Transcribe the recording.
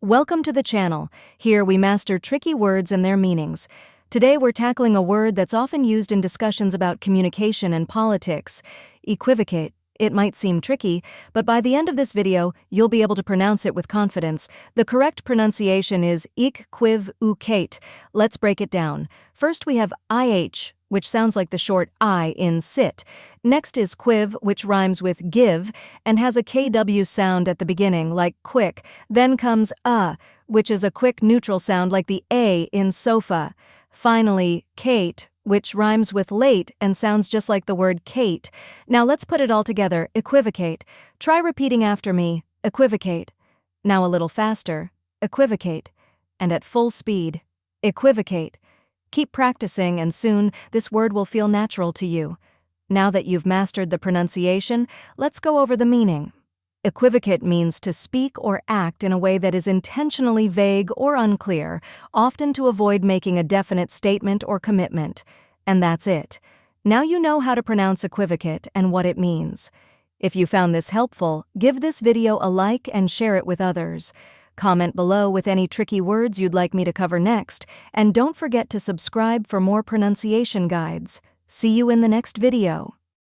Welcome to the channel. Here we master tricky words and their meanings. Today we're tackling a word that's often used in discussions about communication and politics. Equivocate. It might seem tricky, but by the end of this video, you'll be able to pronounce it with confidence. The correct pronunciation is equivocate. Let's break it down. First we have IH, which sounds like the short I in sit. Next is quiv, which rhymes with give and has a KW sound at the beginning, like quick. Then comes which is a quick neutral sound like the A in sofa. Finally, Kate, which rhymes with late and sounds just like the word Kate. Now let's put it all together. Equivocate. Try repeating after me. Equivocate. Now a little faster. Equivocate. And at full speed. Equivocate. Keep practicing and soon this word will feel natural to you. Now that you've mastered the pronunciation, let's go over the meaning. Equivocate means to speak or act in a way that is intentionally vague or unclear, often to avoid making a definite statement or commitment. And that's it. Now you know how to pronounce equivocate and what it means. If you found this helpful, give this video a like and share it with others. Comment below with any tricky words you'd like me to cover next, and don't forget to subscribe for more pronunciation guides. See you in the next video.